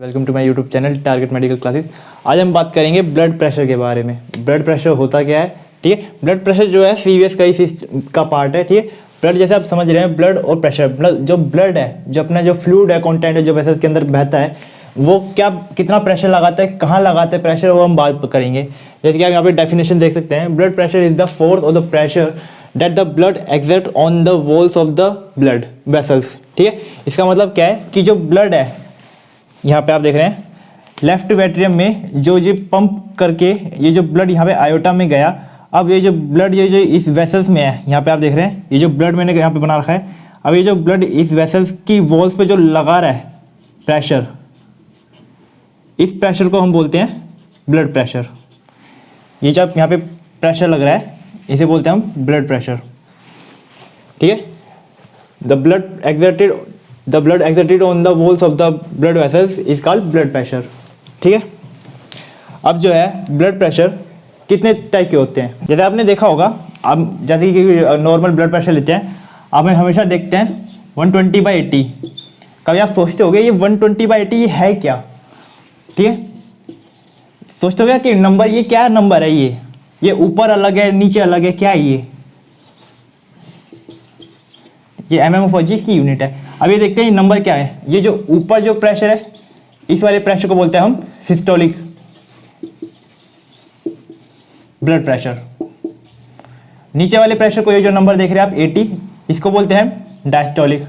Welcome to my YouTube channel Target Medical Classes. आज हम बात करेंगे ब्लड प्रेशर के बारे में। ब्लड प्रेशर होता क्या है, ठीक है। ब्लड प्रेशर जो है सीवीएस का ही सिस्टम का पार्ट है, ठीक है। ब्लड जैसे आप समझ रहे हैं, ब्लड और प्रेशर, मतलब जो ब्लड है, जो अपना जो फ्लूइड है, कंटेंट है, जो वेसल्स के अंदर बहता है, वो क्या कितना प्रेशर लगाता है, कहाँ लगाता है प्रेशर, वो हम बात करेंगे। जैसे कि आप यहाँ पे डेफिनेशन देख सकते हैं, blood pressure is the force और the pressure that the blood exert on the walls of the blood vessels, ठीक है। इसका मतलब क्या है कि जो ब्लड है, यहाँ पे आप देख रहे हैं लेफ्ट वेट्रियम में जो पंप करके ये जो ब्लड यहाँ पे आयोटा में गया। अब ये जो ब्लड ये जो इस वेसल्स में है, यहाँ पे आप देख रहे हैं ये जो ब्लड मैंने यहाँ पे बना रखा है। अब ये जो ब्लड इस वेसल्स की वॉल्स पे जो लगा रहा है प्रेशर, इस प्रेशर को हम बोलते हैं ब्लड प्रेशर। ये जब यहाँ पे प्रेशर लग रहा है, इसे बोलते हैं हम ब्लड प्रेशर, ठीक है। The blood exerted on the walls of the blood vessels is called blood pressure, ठीक है। अब जो है ब्लड प्रेशर कितने टाइप के होते हैं, जैसे आपने देखा होगा, आप जैसे कि नॉर्मल ब्लड प्रेशर लेते हैं, आप हमेशा देखते हैं 120/80। कभी आप सोचते होगे ये 120/80 है क्या, ठीक है। सोचते होगे कि नंबर ये क्या नंबर है, ये ऊपर अलग है, नीचे अलग है, क्या है ये mmHg की यूनिट है। अब ये देखते हैं ये नंबर क्या है। ये जो ऊपर जो प्रेशर है, इस वाले प्रेशर को बोलते हैं हम सिस्टोलिक ब्लड प्रेशर। नीचे वाले प्रेशर को, ये जो नंबर देख रहे हैं आप 80, इसको बोलते हैं हम diastolic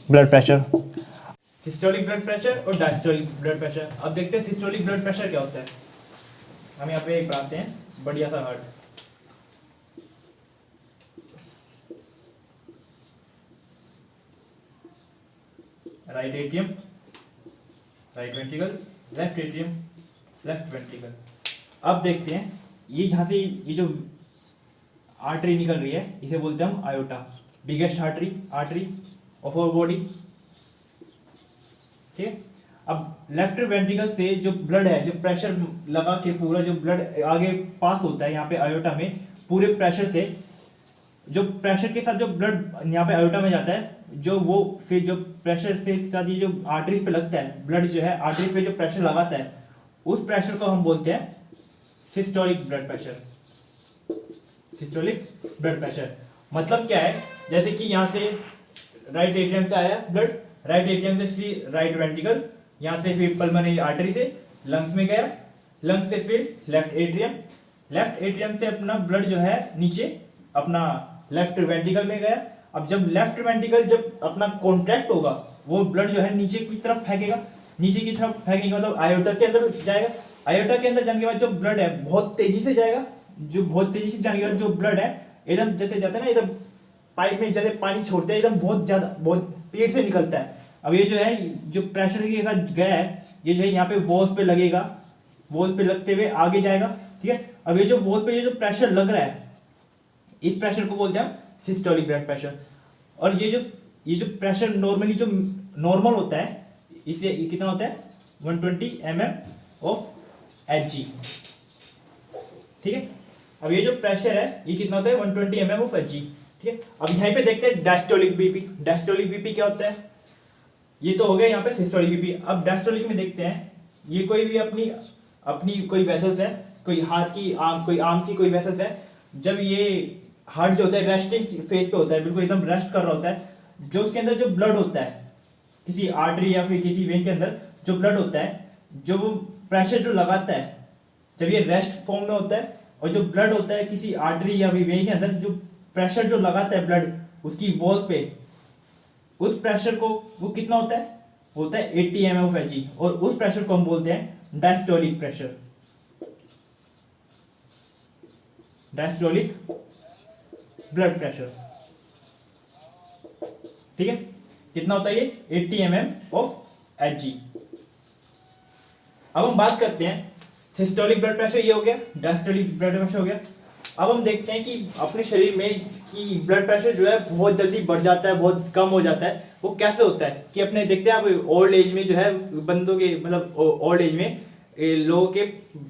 blood pressure. Systolic blood pressure और डायस्टोलिक ब्लड प्रेशर। अब देखते हैं सिस्टोलिक ब्लड प्रेशर क्या होता है। हम यहाँ पे एक बनाते हैं बढ़िया सा heart, right atrium, right ventricle, left atrium, left ventricle. अब देखते हैं ये जहाँ से ये जो आर्टरी निकल रही है, इसे बोलते हैं हम aorta, biggest artery of our body, ठीक है। अब लेफ्ट वेंट्रिकल से जो ब्लड है, जो प्रेशर लगा के पूरा जो ब्लड आगे पास होता है यहाँ पे आयोटा में, पूरे प्रेशर से, जो प्रेशर के साथ जो ब्लड यहाँ पे आयोटा में जाता है, जो वो फिर जो प्रेशर से साथ ये जो आर्टरीज पे लगता है, ब्लड जो है आर्टरीज पे जो प्रेशर लगाता है, उस प्रेशर को हम बोलते हैं systolic blood pressure. Systolic blood pressure मतलब क्या है, जैसे कि यहाँ से राइट एट्रियम से आया ब्लड, राइट एट्रियम से राइट वेंट्रिकल, यहाँ से फिर पल्मोनरी आर्टरी से लंग्स में गया, लंग्स से फिर लेफ्ट एट्रियम, लेफ्ट एट्रियम से अपना ब्लड जो है नीचे अपना लेफ्ट वेंट्रिकल में गया। अब जब लेफ्ट वेंट्रिकल जब अपना कॉन्ट्रैक्ट होगा, वो ब्लड जो है नीचे की तरफ फेंकेगा, नीचे की तरफ फेंकेगा मतलब आयोटा के अंदर जाएगा। आयोटा के अंदर जाने के बाद जो ब्लड है बहुत तेजी से जाएगा, जो बहुत तेजी से जाने के बाद जो ब्लड है एकदम जैसे जाता है ना, एकदम पाइप में जैसे पानी छोड़ते हैं, एकदम बहुत ज्यादा बहुत स्पीड से निकलता है। अब ये जो है जो प्रेशर के साथ गया है, ये जो है यहाँ पे वॉल्स पे लगेगा, वॉल्स पे लगते हुए आगे जाएगा, ठीक है। अब ये जो वॉल्स पे ये जो प्रेशर लग रहा है, इस प्रेशर को बोलते हैं सिस्टोलिक ब्लड प्रेशर। और ये जो प्रेशर नॉर्मली जो नॉर्मल होता है, इसे कितना होता है 120 mmHg, ठीक है। अब ये जो प्रेशर है ये कितना होता है 120 mmHg, ठीक है। अब यहाँ पे देखते हैं डायस्टोलिक बीपी। डायस्टोलिक बीपी क्या होता है, ये तो हो गया यहाँ पे सिस्टोलिक बीपी। अब डायस्टोलिक में देखते हैं, ये कोई भी अपनी कोई वेसल्स है, कोई हाथ की कोई आर्म की कोई वेसल्स है। जब ये हार्ट जो होता है रेस्टिंग फेज पे होता है, बिल्कुल एकदम रेस्ट कर रहा होता है, जो उसके अंदर जो ब्लड होता है किसी आर्टरी या फिर किसी वेन के अंदर जो ब्लड होता है, जो वो प्रेशर जो लगाता है, जब ये रेस्ट फॉर्म में होता है, और जो ब्लड होता है किसी आर्टरी या वेन के अंदर जो प्रेशर जो लगाता है ब्लड उसकी वॉल्स पे, उस प्रेशर को वो कितना होता है 80 mmHg, और उस प्रेशर को हम बोलते हैं diastolic pressure, diastolic blood pressure, ठीक है। कितना होता है ये 80 mmHg। अब हम बात करते हैं सिस्टोलिक ब्लड प्रेशर, ये हो गया, डायस्टोलिक ब्लड प्रेशर हो गया। अब हम देखते हैं कि अपने शरीर में कि ब्लड प्रेशर जो है बहुत जल्दी बढ़ जाता है, बहुत कम हो जाता है। वो कैसे होता है कि अपने देखते हैं आप ओल्ड एज में जो है बंदों के, मतलब ओल्ड एज में लोगों के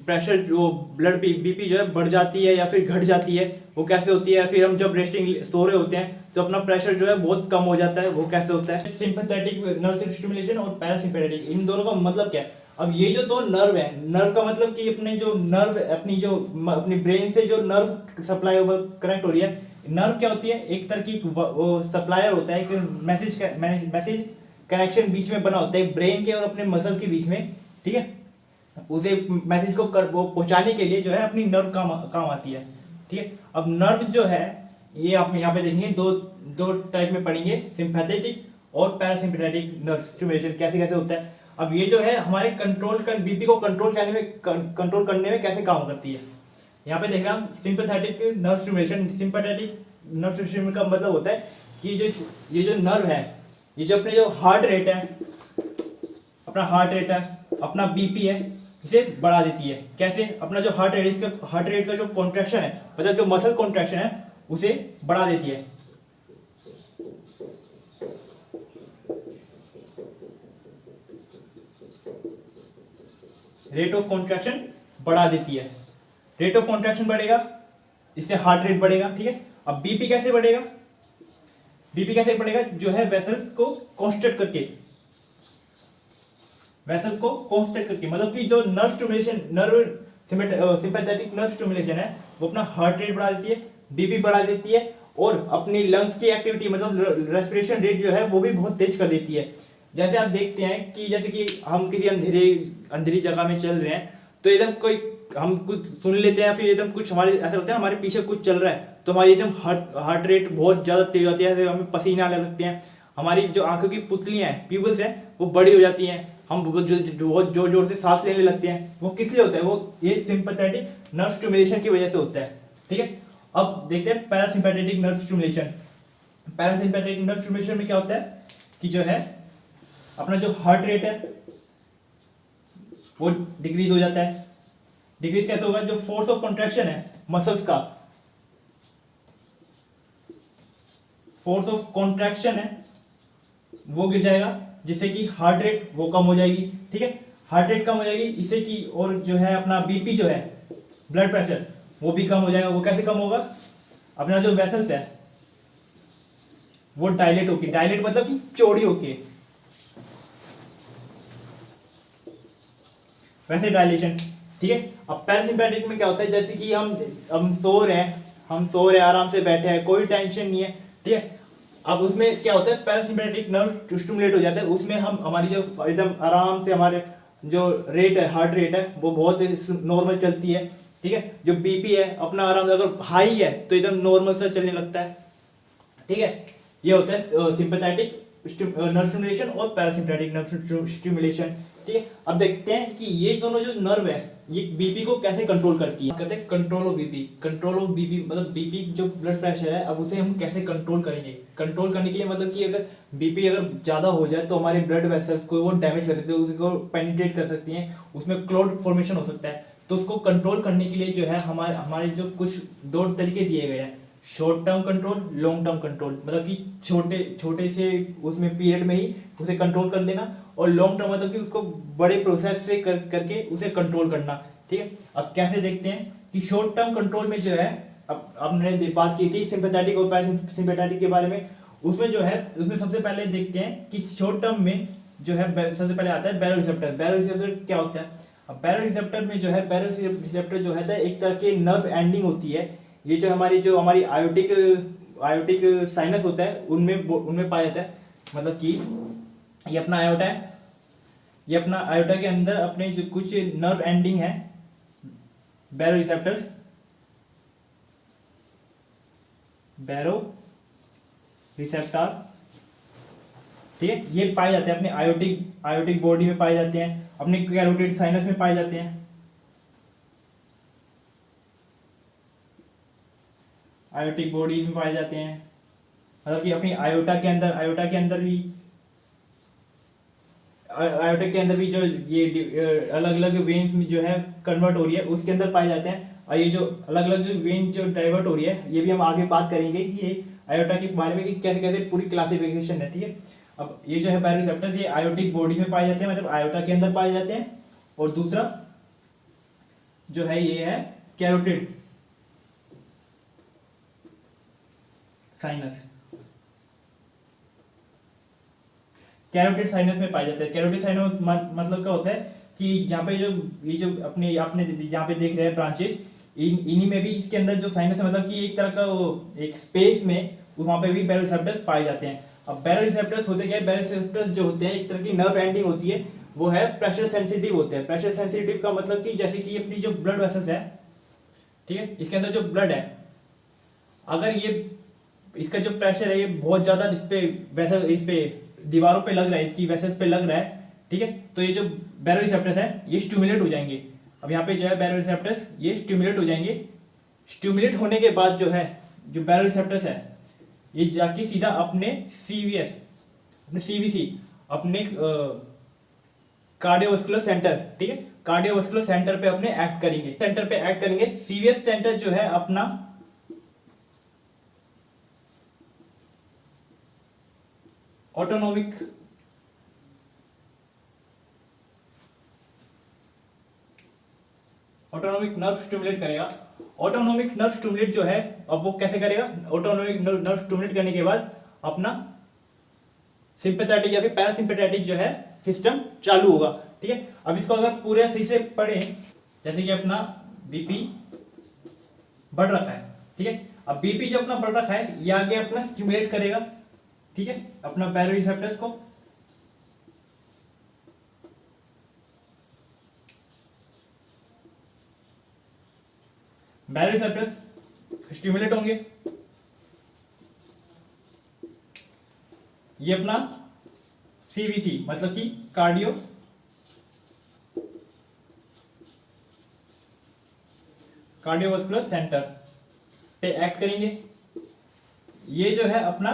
प्रेशर जो ब्लड बीपी जो है बढ़ जाती है या फिर घट जाती है, वो कैसे होती है। फिर हम जब रेस्टिंग सो रहे होते हैं तो अपना प्रेशर जो है बहुत कम हो जाता है, वो कैसे होता है। सिंपैथेटिक नर्व स्टिमुलेशन और पैरासिम्पैथेटिक, इन दोनों का मतलब क्या है। अब ये जो दो नर्व है, नर्व का मतलब कि अपने जो नर्व अपनी ब्रेन से जो नर्व सप्लाई कनेक्ट हो रही है। नर्व क्या होती है, एक तरह की वो सप्लायर होता है, एक मैसेज कनेक्शन बीच में बना होता है ब्रेन के और अपने मसल के बीच में, ठीक है। उसे मैसेज को वो पहुंचाने के लिए जो है अपनी नर्व काम आती है, ठीक है। अब नर्व जो है ये आप यहाँ पे देखेंगे दो टाइप में पढ़ेंगे, सिंपैथेटिक और पैरासिम्पैथेटिक नर्व स्टिमुलेशन कैसे कैसे होता है। अब ये जो है हमारे बीपी को कंट्रोल करने में कैसे काम करती है। यहाँ पे देख रहे हैं हम sympathetic nerve stimulation. Sympathetic nerve stimulation का मतलब होता है कि ये जो नर्व है, ये जो अपने जो हार्ट रेट है, अपना बीपी है, इसे बढ़ा देती है। कैसे, अपना जो हार्ट रेट का जो कॉन्ट्रैक्शन है, मतलब जो मसल कॉन्ट्रैक्शन है, उसे बढ़ा देती है। रेट ऑफ कॉन्ट्रैक्शन बढ़ा देती है। रेट ऑफ कॉन्ट्रैक्शन बढ़ेगा, इससे हार्ट रेट बढ़ेगा, ठीक है। अब बीपी कैसे बढ़ेगा, जो है वेसल्स को कांस्टेंट करके, मतलब कि जो सिंपैथेटिक नर्व स्टिमुलेशन है वो अपना हार्ट रेट बढ़ा देती है, बीपी बढ़ा देती है, और अपनी लंग्स की एक्टिविटी मतलब रेस्पिरेशन रेट जो है वो भी बहुत तेज कर देती है। जैसे आप देखते हैं कि जैसे कि हम किसी अंधेरी जगह में चल रहे हैं, तो एकदम हम कुछ सुन लेते हैं, फिर एकदम कुछ हमारे ऐसा होता है हमारे पीछे कुछ चल रहा है, तो हमारी एकदम हार्ट रेट बहुत ज़्यादा तेज होती है, हमें पसीना आने लगते हैं, हमारी जो आंखों की पुतलियाँ हैं, प्यूपल्स हैं, वो बड़ी हो जाती हैं, हम बहुत जोर जोर से सांस लेने लगते हैं। वो किस लिए होता है, वो ये सिंपैथेटिक नर्व स्टिमुलेशन की वजह से होता है, ठीक है। अब देखते हैं parasympathetic nerve stimulation. Parasympathetic nerve stimulation में क्या होता है कि जो है अपना जो हार्ट रेट है वो डिक्रीज हो जाता है। डिक्रीज कैसे होगा, जो फोर्स ऑफ कॉन्ट्रैक्शन है मसल्स का, फोर्स ऑफ कॉन्ट्रैक्शन है वो गिर जाएगा, जिससे कि हार्ट रेट वो कम हो जाएगी, ठीक है। हार्ट रेट कम हो जाएगी इससे कि, और जो है अपना बीपी जो है, ब्लड प्रेशर, वो भी कम हो जाएगा। वो कैसे कम होगा, अपना जो वेसल्स है वो डायलेट होके, डायलेट मतलब कि चौड़ी होके, वैसे डायलेशन, ठीक है। अब पैरासिम्पैथेटिक में क्या होता है, जैसे कि हम सो रहे हैं, आराम से बैठे हैं, कोई टेंशन नहीं है, ठीक है। अब उसमें क्या होता है, पैरासिम्पैथेटिक नर्व स्टिमुलेट हो जाता है, उसमें हम हमारी जो एकदम आराम से हमारे जो रेट है, हार्ट रेट है, वो बहुत नॉर्मल चलती है, ठीक है। जो बीपी है अपना आराम से, अगर हाई है तो एकदम नॉर्मल सा चलने लगता है, ठीक है। ये होता है सिंपैथेटिक नर्व स्टिमुलेशन और पैरासिम्पैथेटिक नर्व स्टिमुलेशन, ठीक है। अब देखते हैं कि ये दोनों जो नर्व है ये बीपी को कैसे कंट्रोल करती है। कहते हैं कंट्रोल ऑफ बीपी मतलब बीपी जो ब्लड प्रेशर है, अब उसे हम कैसे कंट्रोल करेंगे। कंट्रोल करने के लिए मतलब कि अगर बीपी अगर ज़्यादा हो जाए तो हमारे ब्लड वेसल्स को वो डैमेज कर सकते हैं, उसको पेनिट्रेट कर सकती हैं, उसमें क्लॉट फॉर्मेशन हो सकता है। तो उसको कंट्रोल करने के लिए जो है हमारे जो कुछ दो तरीके दिए गए हैं, short term control, long term control, मतलब कि छोटे से उसमें पीरियड में ही उसे कंट्रोल कर लेना, और लॉन्ग टर्म मतलब कि उसको बड़े प्रोसेस से करके उसे कंट्रोल करना, ठीक है। अब कैसे देखते हैं कि शॉर्ट टर्म कंट्रोल में जो है, अब हमने बात की थी सिंपैथेटिक और पैरासिम्पैथेटिक के बारे में, उसमें जो है उसमें सबसे पहले देखते हैं कि शॉर्ट टर्म में जो है सबसे पहले आता है बैरोरिसेप्टर। बैरोरिसेप्टर क्या होता है, अब बैरोरिसेप्टर में जो है, बैरोरिसेप्टर जो है एक तरह की नर्व एंडिंग होती है। ये जो हमारी आयोटिक साइनस होता है उनमें पाया जाता है, मतलब कि ये अपना आयोटा है, ये अपना आयोटा के अंदर अपने जो कुछ नर्व एंडिंग है, बैरोरिसेप्टर्स, ठीक है, ये पाए जाते हैं अपने आयोटिक बॉडी में पाए जाते हैं, अपने कैरोटिड साइनस में पाए जाते हैं, आयोटिक बॉडीज में पाए जाते हैं, मतलब कि अपनी आयोटा के अंदर भी जो ये अलग अलग वेन्स में जो है कन्वर्ट हो रही है, उसके अंदर पाए जाते हैं। और ये जो अलग अलग जो वेन जो डाइवर्ट हो रही है, ये भी हम आगे बात करेंगे कि ये आयोटा के बारे में कि कैसे कैसे पूरी क्लासिफिकेशन है, ठीक है। अब ये जो है बैरोरिसेप्टर, ये आयोटिक बॉडीज में पाए जाते हैं, मतलब आयोटा के अंदर पाए जाते हैं। और दूसरा जो है ये है कैरोटिड साइनस। कैरोटिड साइनस में पाए जाते हैं। कैरोटिड साइनस मतलब क्या होता है कि यहाँ पे जो ये जो अपने आपने यहाँ पे देख रहे हैं ब्रांचेस, इन्हीं में भी इसके अंदर जो साइनस है मतलब कि एक तरह का वो एक स्पेस में वहाँ पे भी बैरोरिसेप्टर्स पाए जाते हैं। अब बैरोरिसेप्टर्स होते क्या है, बैरोरिसेप्टर्स जो होते हैं एक तरह की नर्व एंडिंग होती है, वो है प्रेशर सेंसिटिव होते हैं। प्रेशर सेंसिटिव का मतलब कि जैसे कि अपनी जो ब्लड वेसल्स है, ठीक है, इसके अंदर जो ब्लड है, अगर ये इसका जो प्रेशर है ये बहुत ज्यादा इस पे वेसल इस पे दीवारों पे लग रहा है, इसकी वेसल्स पे लग रहा है, ठीक है, तो ये जो बैरोरिसेप्टर्स है ये स्टिमुलेट हो जाएंगे। अब यहाँ पे जो है बैरोरिसेप्टर्स ये स्टिमुलेट हो जाएंगे। स्टिमुलेट होने के बाद जो है जो बैरोरिसेप्टर्स है ये जाके सीधा अपने सीवीएस अपने सीवीसी अपने कार्डियोवास्कुलर सेंटर, ठीक है, कार्डियोवास्कुलर सेंटर पे अपने एक्ट करेंगे, सेंटर पे एक्ट करेंगे। सीवीएस सेंटर जो है अपना ऑटोनोमिक नर्व स्टिमुलेट करेगा। ऑटोनोमिक नर्व स्टिमुलेट जो है अब वो कैसे करेगा, ऑटोनोमिक नर्व स्टिमुलेट करने के बाद अपना सिंपैथेटिक या फिर पैरासिम्पैथेटिक जो है सिस्टम चालू होगा, ठीक है। अब इसको अगर पूरे सही से पढ़ें, जैसे कि अपना बीपी बढ़ रखा है, ठीक है, अब बीपी जो अपना बढ़ रखा है ये आगे अपना स्टिमुलेट करेगा, ठीक है, अपना बैरोरिसेप्टर्स को। बैरोरिसेप्टर्स स्टिमुलेट होंगे, ये अपना सीवीसी मतलब कि कार्डियोवास्कुलर सेंटर पे एक्ट करेंगे। ये जो है अपना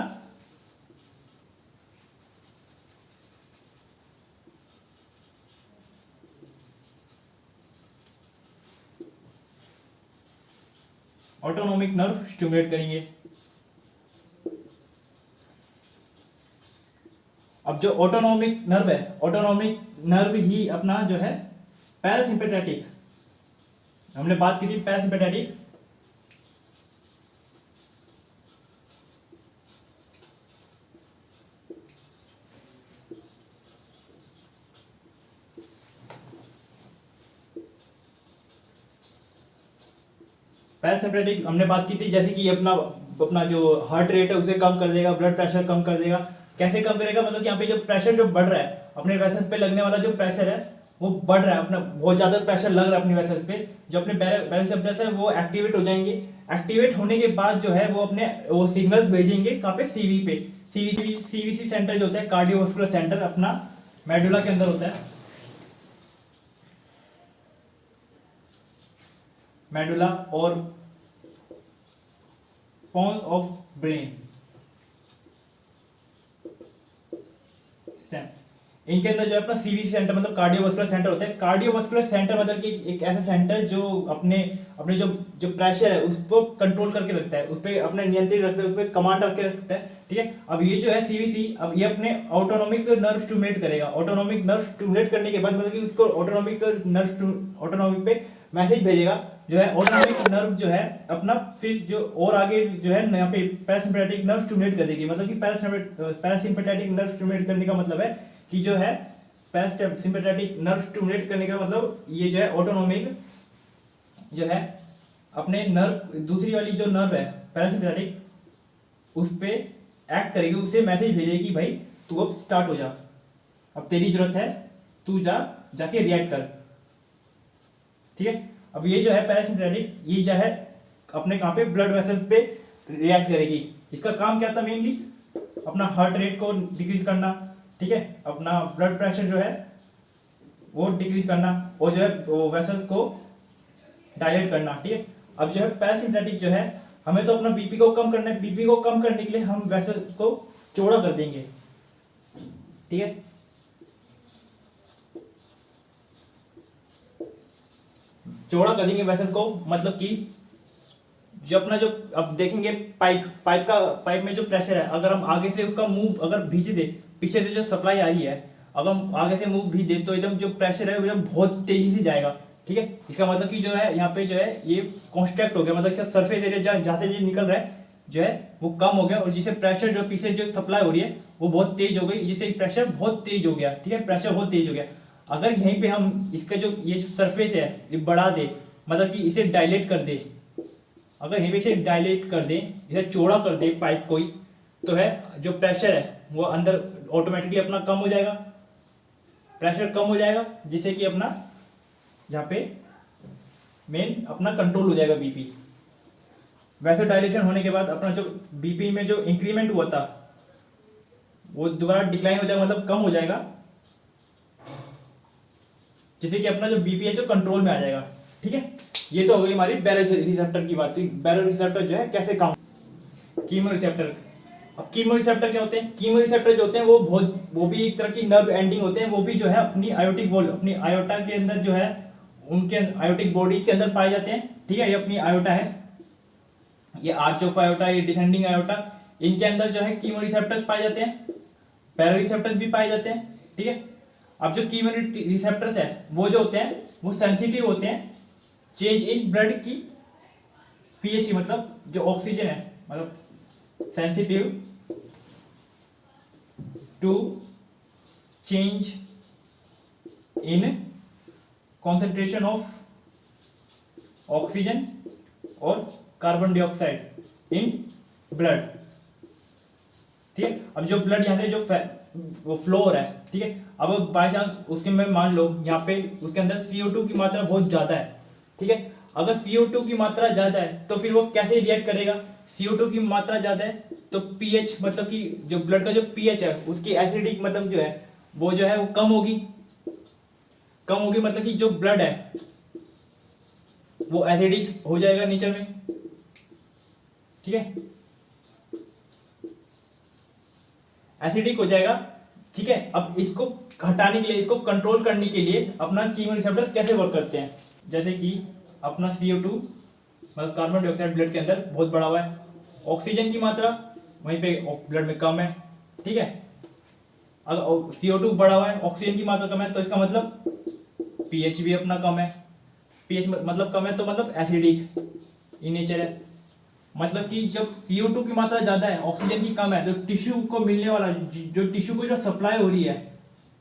ऑटोनोमिक नर्व स्टिमुलेट करेंगे। अब जो ऑटोनोमिक नर्व है, ऑटोनोमिक नर्व ही अपना जो है पैरासिम्पैथेटिक, हमने बात की थी पैरासिम्पैथेटिक, पैरासिम्पैथेटिक हमने बात की थी जैसे कि अपना अपना जो हार्ट रेट है उसे कम कर देगा, ब्लड प्रेशर कम कर देगा। कैसे कम करेगा, मतलब कि यहाँ पे जो प्रेशर जो बढ़ रहा है अपने वेसल्स पे लगने वाला जो प्रेशर है वो बढ़ रहा है, अपना बहुत ज्यादा प्रेशर लग रहा है अपनी वेसल्स पे, जो अपने बैरोरिसेप्टर्स है वो एक्टिवेट हो जाएंगे। एक्टिवेट होने के बाद जो है वो अपने वो सिग्नल्स भेजेंगे कहाँ पे, सीवी पे। सीवीसी सेंटर जो होता है कार्डियोवास्कुलर सेंटर अपना मेडुला के अंदर होता है, मेडुला और पॉन्स ऑफ ब्रेन स्टेम, इनके अंदर जो है अपना सीवीसी सेंटर मतलब कार्डियोवास्कुलर सेंटर होता है। कार्डियोवास्कुलर सेंटर मतलब कि एक ऐसा सेंटर जो अपने अपने जो जो प्रेशर है उसको कंट्रोल करके रखता है, उस पर अपने नियंत्रित रखता है, उस पर कमांड रख रखता है, ठीक है। अब ये जो है सीवीसी, अब ये अपने ऑटोनोमिक नर्व स्टिमुलेट करेगा। ऑटोनोमिक नर्व स्टिमुलेट करने के बाद मतलब कि उसको ऑटोनोमिक पे मैसेज भेजेगा, जो है ऑटोनोमिक नर्व जो है अपना फिर जो और आगे जो है यहाँ पे पैरासिम्पैथेटिक नर्व स्टिमुलेट कर देगी। मतलब कि पैरासिम्पैथेटिक नर्व स्टिमुलेट करने का मतलब है कि जो है पैरासिम्पैथेटिक नर्व स्टिमुलेट करने का मतलब ये जो है ऑटोनोमिक जो है अपने नर्व दूसरी वाली जो नर्व है पैरासिम्पैथेटिक उस पे एक्ट करेगी, उसे मैसेज भेजेगी भाई तू अब स्टार्ट हो जा, अब तेरी जरूरत है, तू जाके रिएक्ट कर, ठीक है। अब ये जो है पैरासिम्पैथेटिक ये जो है अपने कहाँ पे ब्लड वेसल्स पे रिएक्ट करेगी। इसका काम क्या था मेनली, अपना हार्ट रेट को डिक्रीज करना, ठीक है, अपना ब्लड प्रेशर जो है वो डिक्रीज करना और जो है वो वेसल्स को डायलेट करना, ठीक है। अब जो है पैरासिम्पैथेटिक जो है हमें तो अपना बीपी को कम करना है, बीपी को कम करने के लिए हम वेसल्स को चौड़ा कर देंगे, ठीक है। चौड़ा कर देंगे वेसल्स को, मतलब कि जो अपना जो अब देखेंगे पाइप में जो प्रेशर है अगर हम आगे से उसका मूव अगर भींच दे, पीछे से जो सप्लाई आ रही है अगर हम आगे से मूव भी दे तो एकदम जो प्रेशर है वो एकदम बहुत तेजी से जाएगा, ठीक है। इसका मतलब कि जो है यहाँ पे जो है ये कॉन्स्ट्रैक्ट हो गया, मतलब इसका सरफेस एरिया जहाँ से ये निकल रहा है जो है वो कम हो गया, और जिससे प्रेशर जो पीछे जो सप्लाई हो रही है वो बहुत तेज हो गई, जिससे प्रेशर बहुत तेज हो गया। ठीक है, प्रेशर बहुत तेज हो गया। अगर यहीं पे हम इसका जो ये जो सरफेस है ये बढ़ा दे, मतलब कि इसे डायलेट कर दे, अगर यहीं पे इसे डायलेट कर दे, इसे चौड़ा कर दे पाइप कोई, तो है जो प्रेशर है वो अंदर ऑटोमेटिकली अपना कम हो जाएगा, प्रेशर कम हो जाएगा, जिससे कि अपना यहाँ पे मेन अपना कंट्रोल हो जाएगा बीपी। वैसे डायलेशन होने के बाद अपना जो बीपी में जो इंक्रीमेंट हुआ था वो दोबारा डिक्लाइन हो जाएगा, मतलब कम हो जाएगा, जिससे कि अपना जो बीपी है जो कंट्रोल में आ जाएगा। ठीक है, ये तो हो गई हमारी बैरो रिसेप्टर की बात। बैरो रिसेप्टर जो है कैसे काम, कीमो रिसेप्टर। अब कीमो रिसेप्टर क्या होते हैं? कीमो रिसेप्टर जो होते हैं वो भी एक तरह की नर्व एंडिंग होते हैं, वो भी जो है अपनी आयोटिक वॉल, अपनी आयोटा के अंदर जो है उनके आयोटिक बॉडीज के अंदर पाए जाते हैं। ठीक है, ये अपनी आयोटा है, ये आर्च ऑफ आयोटा, ये डिसेंडिंग आयोटा, इनके अंदर जो है कीमो रिसेप्टर्स पाए जाते हैं, बैरो रिसेप्टर्स भी पाए जाते हैं। ठीक है, अब जो कीमो रिसेप्टर्स है वो जो होते हैं वो सेंसिटिव होते हैं चेंज इन ब्लड की पीएच, मतलब जो ऑक्सीजन है, मतलब sensitive to change in concentration of oxygen और कार्बन डाइऑक्साइड इन ब्लड। ठीक है, अब जो ब्लड यहाँ से जो वो फ्लो हो रहा है, ठीक है, अब बाय चांस उसके में मान लो यहाँ पे उसके अंदर CO2 की मात्रा बहुत ज्यादा है। ठीक है, अगर CO2 की मात्रा ज्यादा है तो फिर वो कैसे रिएक्ट करेगा? CO2 की मात्रा ज्यादा है तो पीएच, मतलब कि जो ब्लड का जो पीएच है उसकी एसिडिक मतलब जो है वो कम होगी, मतलब कि जो ब्लड है वो एसिडिक हो जाएगा नेचर में। ठीक है, एसिडिक हो जाएगा। ठीक है, अब इसको हटाने के लिए, इसको कंट्रोल करने के लिए अपना कीमो रिसेप्टर्स कैसे वर्क करते हैं? जैसे कि अपना CO2 मतलब कार्बन डाइऑक्साइड ब्लड के अंदर बहुत बढ़ा हुआ है, ऑक्सीजन की मात्रा वहीं पे ब्लड में कम है। ठीक है, अगर CO2 बढ़ा हुआ है, ऑक्सीजन की मात्रा कम है, तो इसका मतलब पीएच भी अपना कम है। पीएच मतलब कम है तो मतलब एसिडिक इन नेचर है। मतलब कि जब CO2 की मात्रा ज्यादा है, ऑक्सीजन की कम है, तो टिश्यू को मिलने वाला जो टिश्यू को जो सप्लाई हो रही है,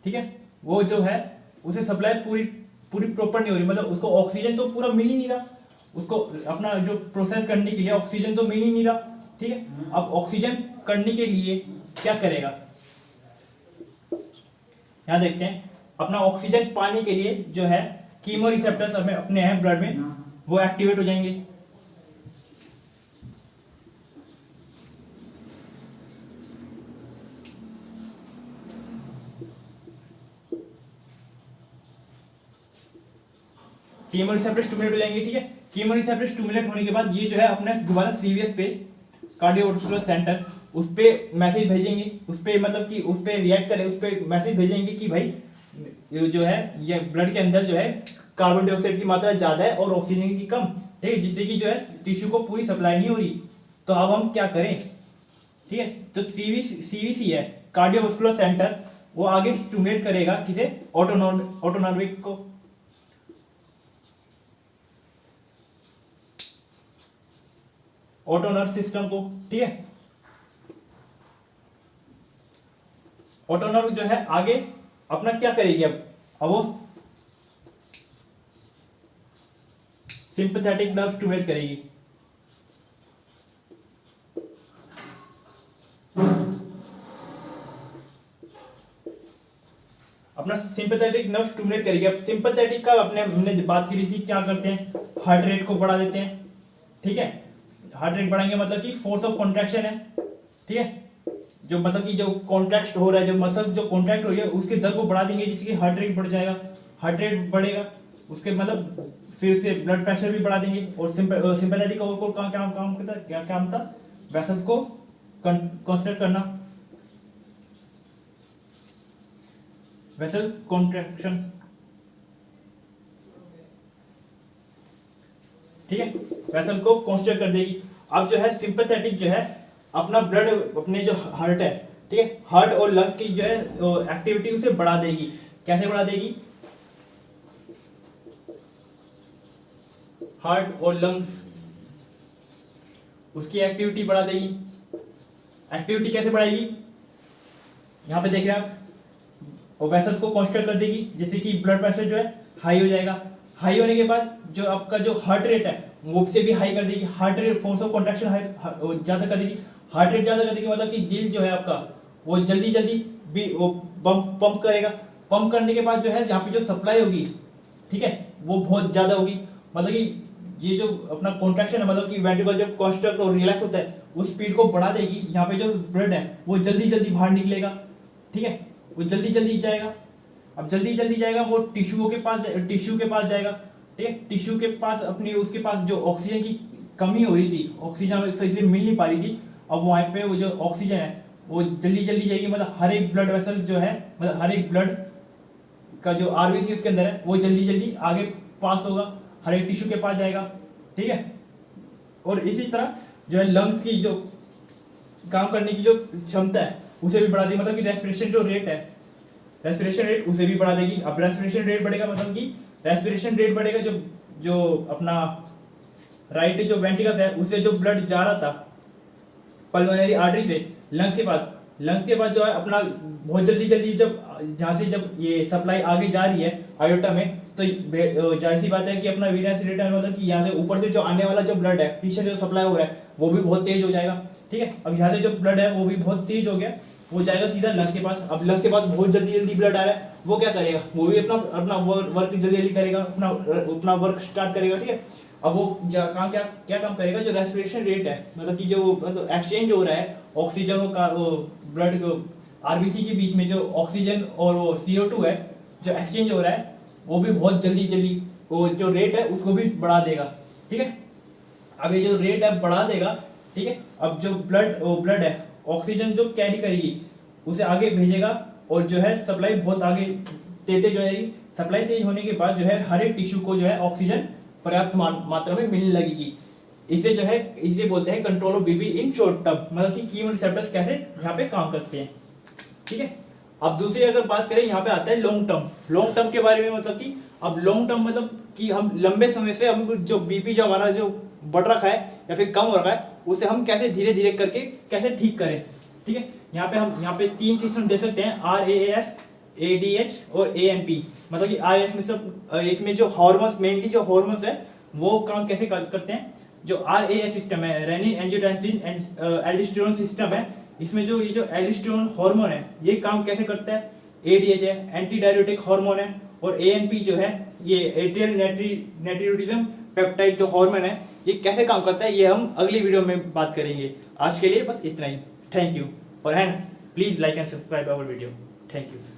ठीक है, वो जो है उसे सप्लाई पूरी प्रॉपर नहीं हो रही, मतलब उसको ऑक्सीजन तो पूरा मिल ही नहीं रहा, उसको अपना जो प्रोसेस करने के लिए ऑक्सीजन तो मिल ही नहीं रहा। ठीक है, अब ऑक्सीजन करने के लिए क्या करेगा, यहाँ देखते हैं। अपना ऑक्सीजन पाने के लिए जो है कीमो रिसेप्टर्स हमें अपने हैं ब्लड में, वो एक्टिवेट हो जाएंगे। कीमो रिसेप्टर स्टिमुलेट हो जाएंगे। ठीक है, कीमो रिसेप्टर स्टिमुलेट होने के बाद ये जो है अपने दोबारा सीवीएस पे, कार्डियोवास्कुलर सेंटर, उस पे मैसेज भेजेंगे, उस पे मतलब कि उस पे रिएक्ट करें, उस पे मैसेज भेजेंगे कि भाई ये जो है ये ब्लड के अंदर जो है कार्बन डाइऑक्साइड की मात्रा ज्यादा है और ऑक्सीजन की कम। ठीक है, जिससे कि जो है टिश्यू को पूरी सप्लाई नहीं हो रही, तो अब हम क्या करें? ठीक है, तो सीवीसी है कार्डियोवास्कुलर सेंटर, वो आगे स्टिमुलेट करेगा किसे? ऑटोनॉर्मिक को। ऑटोनर्व सिस्टम को। ठीक है, ऑटोनर्व जो है आगे अपना क्या करेगी? अब वो सिंपैथेटिक नर्व स्टिमुलेट करेगी। अपना सिंपैथेटिक नर्व स्टिमुलेट करेगी। अब सिंपैथेटिक का हमने बात की थी, क्या करते हैं? हार्ट रेट को बढ़ा देते हैं। ठीक है, हार्ट रेट बढ़ाएंगे मतलब कि फोर्स ऑफ कॉन्ट्रैक्शन है। ठीक है, जो मतलब कि जो कॉन्ट्रैक्ट हो रहा है, जो मसल जो कॉन्ट्रैक्ट हो रही है उसकी दर को बढ़ा देंगे, जिससे कि हार्ट रेट बढ़ जाएगा। हार्ट रेट बढ़ेगा, उसके मतलब फिर से ब्लड प्रेशर भी बढ़ा देंगे। और सिंपैथेटिक को क्या काम करता है? क्या काम था? वेसल्स को कंस्ट्रक्ट करना, वेसल कॉन्ट्रैक्शन। ठीक है, वेसल को कंस्ट्रक्ट कर देगी। अब जो है सिंपैथेटिक जो है अपना ब्लड, अपने जो हार्ट है, ठीक है, हार्ट और लंग की जो है एक्टिविटी उसे बढ़ा देगी। कैसे बढ़ा देगी? हार्ट और लंग्स, उसकी एक्टिविटी बढ़ा देगी। एक्टिविटी कैसे बढ़ाएगी, यहाँ पे देख रहे हैं आप, और वेसल्स को कॉन्स्ट्रक्ट कर देगी, जैसे कि ब्लड प्रेशर जो है हाई हो जाएगा। हाई होने के बाद जो आपका जो हार्ट रेट है वो से भी हाई कर देगी। Heart rate, force of contraction ज़्यादा कर देगी। हार्ट रेट ज़्यादा कर देगी मतलब कि दिल जो है आपका वो जल्दी जल्दी भी वो पंप करेगा। पंप करने के बाद जो है यहाँ पे जो सप्लाई होगी, ठीक है, वो बहुत ज़्यादा होगी। मतलब कि ये जो अपना कॉन्ट्रैक्शन है, मतलब कि वेंट्रिकल जब कॉन्स्ट्रक्ट और रिलैक्स होता है उस स्पीड को बढ़ा देगी। यहाँ पे जो ब्लड है वो जल्दी जल्दी बाहर निकलेगा, ठीक है, वो जल्दी जल्दी जाएगा। अब जल्दी जल्दी जाएगा वो टिश्यू के पास जाएगा, ठीक है। टिश्यू के पास अपनी उसके पास जो ऑक्सीजन की कमी हो रही थी, ऑक्सीजन सही से मिल नहीं पा रही थी, अब वहाँ पे वो जो ऑक्सीजन है वो जल्दी जल्दी जाएगी। मतलब हर एक ब्लड वेसल जो है, मतलब हर एक ब्लड का जो आरबीसी उसके अंदर है वो जल्दी जल्दी आगे पास होगा, हर एक टिश्यू के पास जाएगा, ठीक है। और इसी तरह जो है लंग्स की जो काम करने की जो क्षमता है उसे भी बढ़ा देगी। मतलब कि रेस्पिरेशन जो रेट है, रेस्पिरेशन रेट उसे भी बढ़ा देगी। अब रेस्पिरेशन रेट बढ़ेगा मतलब कि रेस्पिरेशन रेट बढ़ेगा, जो अपना राइट जो वेंट्रिकल है उसे जो ब्लड जा रहा था पल्मोनरी आर्टरी से लंग्स के पास जो है अपना बहुत जल्दी जल्दी जब जहाँ से जब ये सप्लाई आगे जा रही है आयोटा में, तो जाहिर सी बात है कि अपना वीनस रिटर्न मतलब कि यहाँ से ऊपर से जो आने वाला जो ब्लड है पीछे जो सप्लाई हो रहा है वो भी बहुत तेज हो जाएगा, ठीक है। अब यहाँ से जो ब्लड है वो भी बहुत तेज हो गया, वो जाएगा सीधा लंग्स के पास। अब लंग्स के पास बहुत जल्दी जल्दी ब्लड आ रहा है, वो क्या करेगा, वो भी अपना वर्क जल्दी जल्दी करेगा, अपना वर्क स्टार्ट करेगा, ठीक है। अब वो काम क्या काम करेगा, जो रेस्पिरेशन रेट है, मतलब कि जो मतलब एक्सचेंज हो रहा है ऑक्सीजन का वो ब्लड को आरबीसी के बीच में, जो ऑक्सीजन और वो CO2 है जो एक्सचेंज हो रहा है वो भी बहुत जल्दी जल्दी वो जो रेट है उसको भी बढ़ा देगा, ठीक है। अब ये जो रेट है बढ़ा देगा, ठीक है। अब जो ब्लड है ऑक्सीजन जो कैरी करेगी उसे आगे भेजेगा और जो है सप्लाई बहुत आगे तेज हो जाएगी। सप्लाई तेज होने के बाद जो है हर एक टिश्यू को जो है ऑक्सीजन पर्याप्त मात्रा में मिलने लगेगी। इसे जो है इसे बोलते हैं control of BP in short term, मतलब कि कीमो रिसेप्टर्स कैसे यहाँ पे काम करते हैं, ठीक है। अब दूसरी अगर बात करें यहाँ पे आता है लॉन्ग टर्म के बारे में। मतलब कि अब लॉन्ग टर्म मतलब कि हम लंबे समय से हम जो बीपी जो हमारा जो बढ़ रखा है या फिर कम हो रखा है उसे हम कैसे धीरे धीरे करके कैसे ठीक करें, ठीक है। यहाँ पे 3 सिस्टम दे सकते हैं, RAAS, ADH और AMP। मतलब कि RAS में सब इसमें जो हार्मोन्स मेनली जो हार्मोन्स है वो काम कैसे करते हैं। जो RAS सिस्टम है, रेनिन एंजियोटेंसिन एल्डोस्टेरोन सिस्टम है, इसमें जो ये जो एल्डोस्टेरोन हार्मोन है ये काम कैसे करता है। ADH है एंटी डायरेटिक हार्मोन है, और AMP जो है ये एट्रियल नाइट्रोजन पेप्टाइड जो हार्मोन है ये कैसे काम करता है ये हम अगली वीडियो में बात करेंगे। आज के लिए बस इतना ही। थैंक यू और please like and subscribe our video. Thank you.